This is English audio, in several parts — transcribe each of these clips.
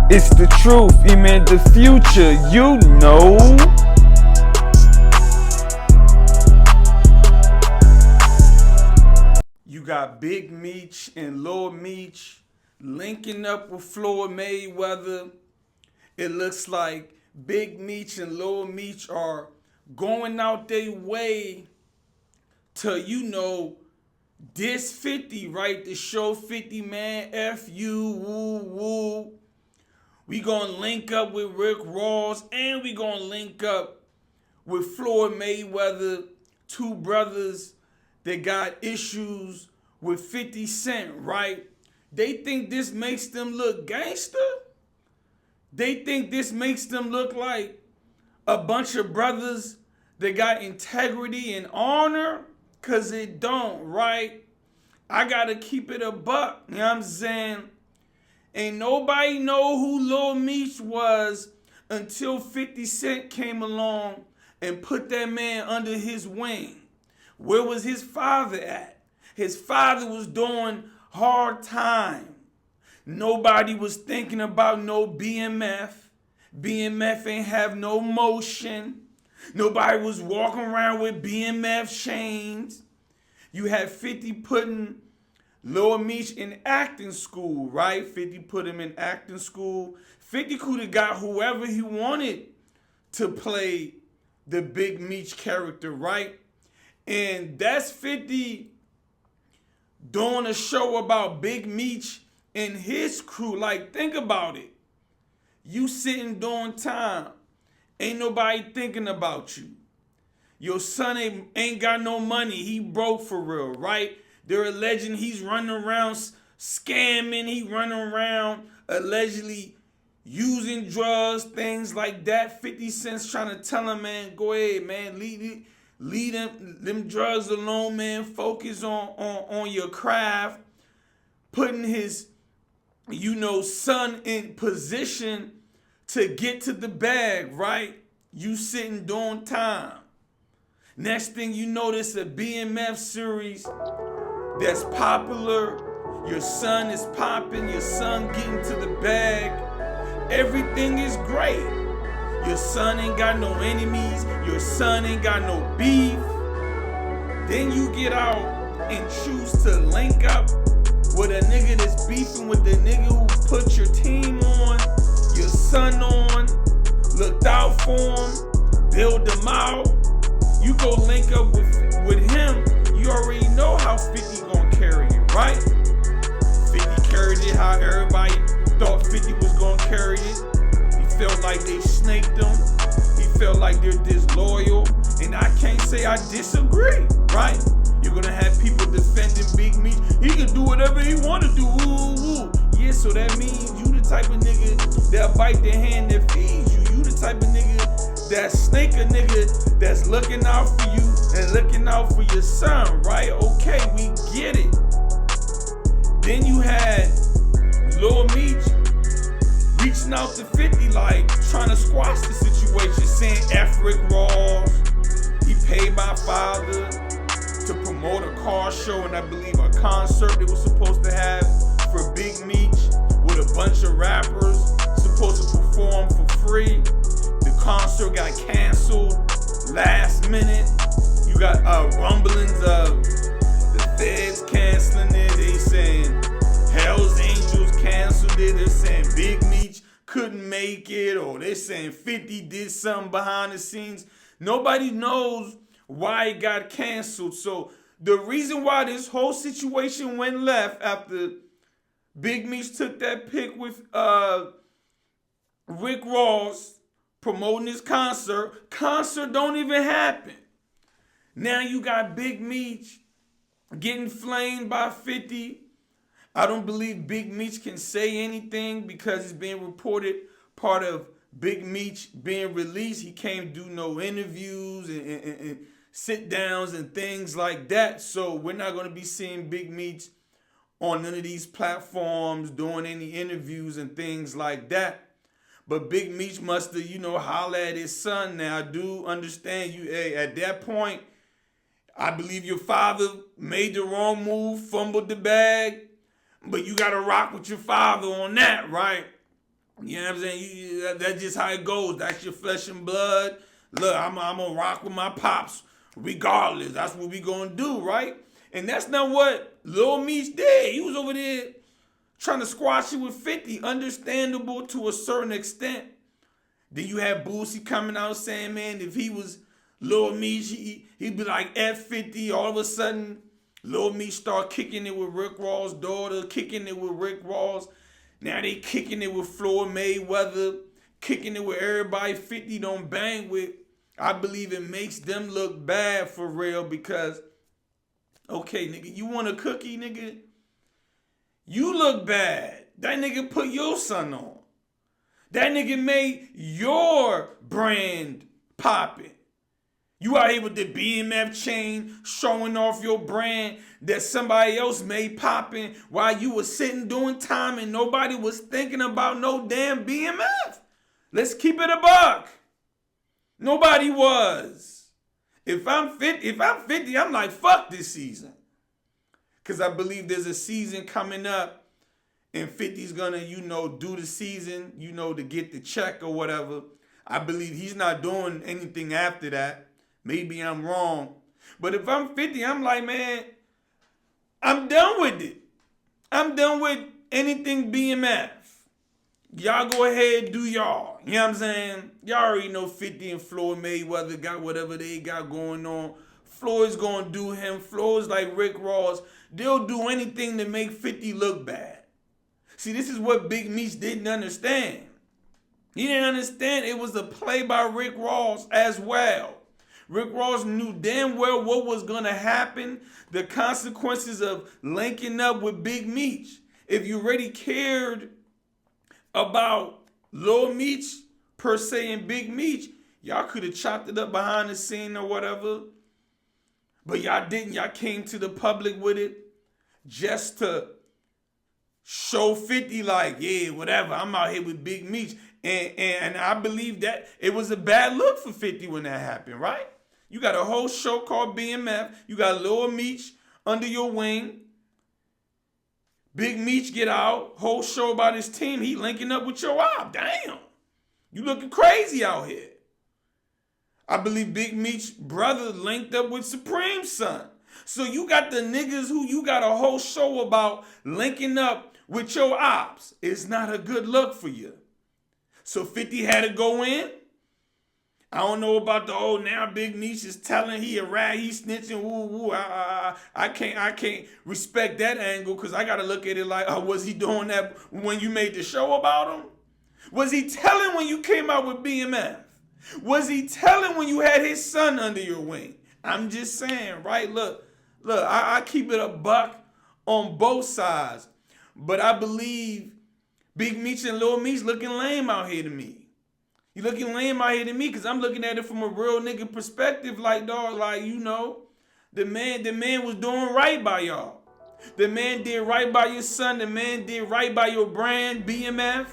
It's the truth, man, the future, you know. You got Big Meech and Lil Meech linking up with Floyd Mayweather. It looks like Big Meech and Lil Meech are going out their way to, diss 50, right? To show 50, man, F you, woo, woo. We gonna link up with Rick Ross and we gonna link up with Floyd Mayweather, two brothers that got issues with 50 Cent, right? They think this makes them look gangster. They think this makes them look like a bunch of brothers that got integrity and honor, cause it don't, right? I gotta keep it a buck, you know what I'm saying? Ain't nobody know who Lil Meech was until 50 Cent came along and put that man under his wing. Where was his father at? His father was doing hard time. Nobody was thinking about no BMF. BMF ain't have no motion. Nobody was walking around with BMF chains. You had 50 putting Lil Meech in acting school, right? 50 put him in acting school. 50 could have got whoever he wanted to play the Big Meech character, right? And that's 50 doing a show about Big Meech and his crew. Like, think about it. You sitting doing time. Ain't nobody thinking about you. Your son ain't got no money. He broke for real, right? They're alleging he's running around scamming. He running around allegedly using drugs, things like that. 50 Cent's trying to tell him, man, go ahead, man. Leave them drugs alone, man. Focus on your craft. Putting his, son in position to get to the bag, right? You sitting doing time. Next thing you know, this a BMF series that's popular. Your son is popping. Your son getting to the bag. Everything is great. Your son ain't got no enemies. Your son ain't got no beef. Then you get out and choose to link up with a nigga that's beefing with the nigga who put your team on, your son on, looked out for him, bailed him out. You go link up with him, you already know how 50 gonna carry it, right? 50 carried it how everybody thought 50 was gonna carry it. He felt like they snaked him. He felt like they're disloyal. And I can't say I disagree, right? You're gonna have people defending Big Meech. He can do whatever he wanna do. Ooh. Yeah, so that means you the type of nigga that bite the hand that feeds you. You the type of nigga that snake a nigga that's looking out for you and looking out for your son, right? Okay, we get it. Then you had Lil Meech reaching out to 50, like trying to squash the situation, saying F Rick Ross. He paid my father to promote a car show and I believe a concert they were supposed to have for Big Meech with a bunch of rappers supposed to perform for free. The concert got canceled last minute. You got rumblings of the feds canceling it. They saying Hell's Angels canceled it. They're saying Big Meech couldn't make it, or they're saying 50 did something behind the scenes. Nobody knows why it got canceled. So the reason why this whole situation went left after Big Meech took that pic with Rick Ross promoting his concert don't even happen. Now you got Big Meech getting flamed by 50. I don't believe Big Meech can say anything because it's being reported part of Big Meech being released. He can't do no interviews and sit downs and things like that. So we're not going to be seeing Big Meech on none of these platforms doing any interviews and things like that. But Big Meech must have, holler at his son. Now, I do understand you. Hey, at that point, I believe your father made the wrong move, fumbled the bag. But you got to rock with your father on that, right? You know what I'm saying? That's just how it goes. That's your flesh and blood. Look, I'm gonna rock with my pops regardless. That's what we gonna do, right? And that's not what Lil Meech did. He was over there trying to squash it with 50. Understandable to a certain extent. Then you have Boosie coming out saying, man, if he was Lil Meech, he'd be like F50. All of a sudden, Lil Meech start kicking it with Rick Ross' daughter, kicking it with Rick Ross. Now they kicking it with Floyd Mayweather, kicking it with everybody 50 don't bang with. I believe it makes them look bad for real because, okay, nigga, you want a cookie, nigga? You look bad. That nigga put your son on. That nigga made your brand popping. You out here with the BMF chain showing off your brand that somebody else made popping while you was sitting doing time and nobody was thinking about no damn BMF. Let's keep it a buck. Nobody was. If I'm 50, I'm like, fuck this season. Because I believe there's a season coming up and 50's gonna, do the season, to get the check or whatever. I believe he's not doing anything after that. Maybe I'm wrong. But if I'm 50, I'm like, man, I'm done with it. I'm done with anything BMF. Y'all go ahead, do y'all. You know what I'm saying? Y'all already know 50 and Floyd Mayweather got whatever they got going on. Floyd's gonna do him. Floyd's like Rick Ross. They'll do anything to make 50 look bad. See, this is what Big Meech didn't understand. He didn't understand it was a play by Rick Ross as well. Rick Ross knew damn well what was going to happen, the consequences of linking up with Big Meech. If you really cared about Lil Meech, per se, and Big Meech, y'all could have chopped it up behind the scene or whatever. But y'all didn't. Y'all came to the public with it just to show 50 like, yeah, whatever, I'm out here with Big Meech. And I believe that it was a bad look for 50 when that happened, right? You got a whole show called BMF. You got Lil Meech under your wing. Big Meech get out. Whole show about his team. He linking up with your op. Damn. You looking crazy out here. I believe Big Meech's brother linked up with Supreme's son. So you got the niggas who you got a whole show about linking up with your ops. It's not a good look for you. So 50 had to go in. I don't know about the now Big Meech is telling he a rat, he snitching, woo. I can't respect that angle because I gotta look at it like, was he doing that when you made the show about him? Was he telling when you came out with BMF? Was he telling when you had his son under your wing? I'm just saying, right? Look, I keep it a buck on both sides. But I believe Big Meech and Lil Meech looking lame out here to me. You looking lame out here to me because I'm looking at it from a real nigga perspective. Like, dog, like, the man was doing right by y'all. The man did right by your son. The man did right by your brand, BMF.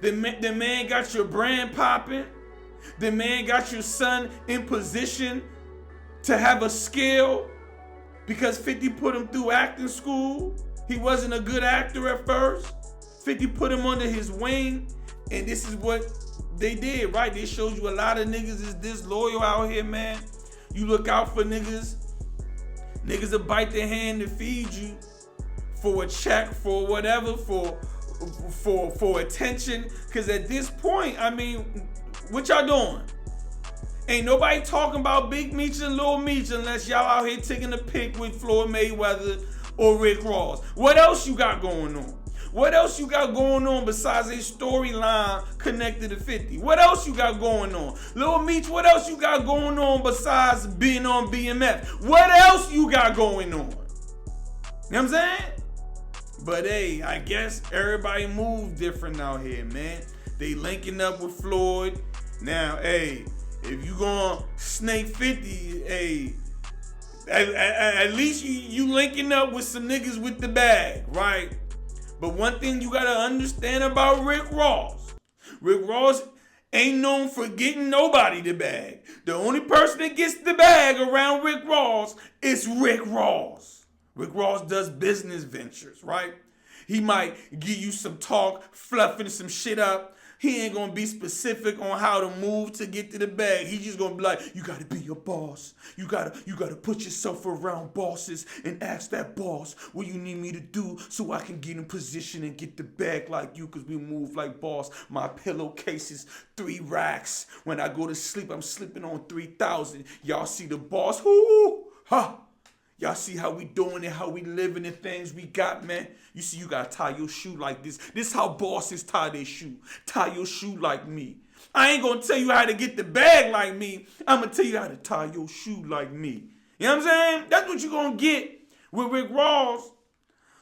The man got your brand popping. The man got your son in position to have a skill because 50 put him through acting school. He wasn't a good actor at first. 50 put him under his wing, and this is what they did, right? They showed you a lot of niggas is disloyal out here, man. You look out for niggas. Niggas will bite their hand to feed you for a check, for whatever, for attention. Because at this point, I mean, what y'all doing? Ain't nobody talking about Big Meech and Lil Meech unless y'all out here taking a pic with Floyd Mayweather or Rick Ross. What else you got going on? What else you got going on besides a storyline connected to 50? What else you got going on? Lil Meech, what else you got going on besides being on BMF? What else you got going on? You know what I'm saying? But hey, I guess everybody moves different out here, man. They linking up with Floyd. Now, hey, if you gonna snake 50, hey, at least you linking up with some niggas with the bag, right? But one thing you gotta understand about Rick Ross ain't known for getting nobody the bag. The only person that gets the bag around Rick Ross is Rick Ross. Rick Ross does business ventures, right? He might give you some talk, fluffing some shit up. He ain't gonna be specific on how to move to get to the bag. He's just gonna be like, you gotta be your boss. You gotta put yourself around bosses and ask that boss what you need me to do so I can get in position and get the bag like you, cause we move like boss. My pillowcase is 3 racks. When I go to sleep, I'm sleeping on 3,000. Y'all see the boss? Whoo! Ha! Y'all see how we doing it, how we living, the things we got, man. You see, you gotta tie your shoe like this. This how bosses tie their shoe. Tie your shoe like me. I ain't gonna tell you how to get the bag like me. I'm gonna tell you how to tie your shoe like me. You know what I'm saying? That's what you gonna get with Rick Ross.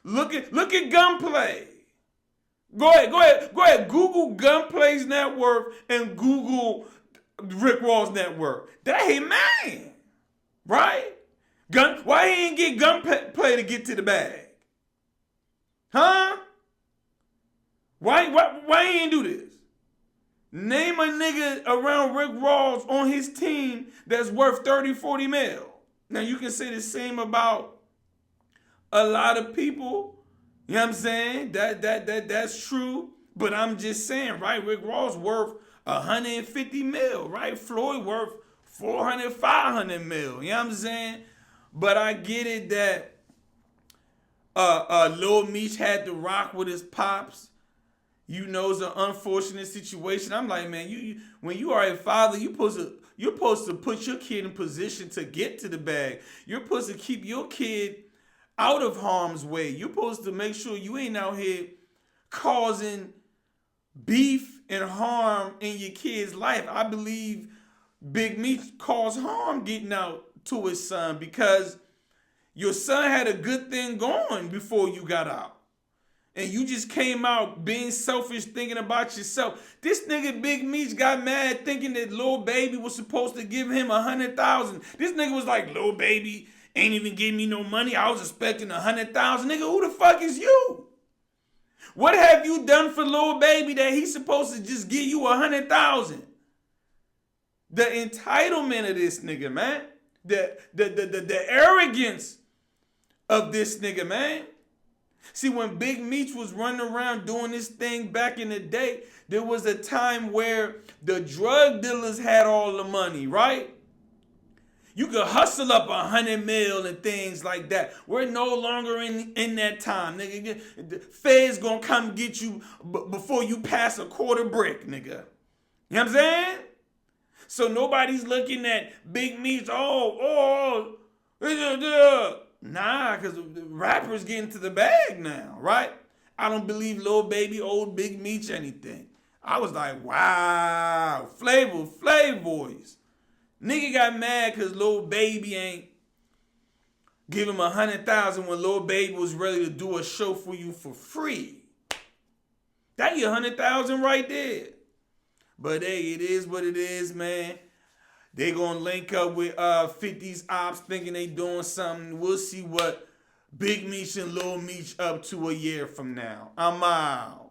Look at Gunplay. Go ahead. Google Gunplay's net worth and Google Rick Ross' net worth. That ain't man, right? Why he ain't get Gunplay to get to the bag? Huh? Why he ain't do this? Name a nigga around Rick Ross on his team that's worth 30, 40 mil. Now you can say the same about a lot of people. You know what I'm saying? That's true. But I'm just saying, right? Rick Ross worth 150 mil, right? Floyd worth 400, 500 mil. You know what I'm saying? But I get it that Lil Meech had to rock with his pops. You know, it's an unfortunate situation. I'm like, man, you when you are a father, you're supposed to put your kid in position to get to the bag. You're supposed to keep your kid out of harm's way. You're supposed to make sure you ain't out here causing beef and harm in your kid's life. I believe Big Meech caused harm getting out to his son because your son had a good thing going before you got out. And you just came out being selfish, thinking about yourself. This nigga Big Meech got mad thinking that Lil Baby was supposed to give him 100,000. This nigga was like, Lil Baby ain't even giving me no money. I was expecting 100,000. Nigga, who the fuck is you? What have you done for Lil Baby that he's supposed to just give you 100,000? The entitlement of this nigga, man. The arrogance of this nigga, man. See, when Big Meech was running around doing this thing back in the day, there was a time where the drug dealers had all the money, right? You could hustle up 100 mil and things like that. We're no longer in that time, nigga. The Fed's gonna come get you before you pass a quarter brick, nigga. You know what I'm saying? So nobody's looking at Big Meech, nah, because the rappers getting to the bag now, right? I don't believe Lil Baby owed Big Meech anything. I was like, wow, Flavor-Voice. Nigga got mad because Lil Baby ain't give him 100,000 when Lil Baby was ready to do a show for you for free. That your 100,000 right there. But hey, it is what it is, man. They gonna link up with 50's ops thinking they doing something. We'll see what Big Meech and Lil Meech up to a year from now. I'm out.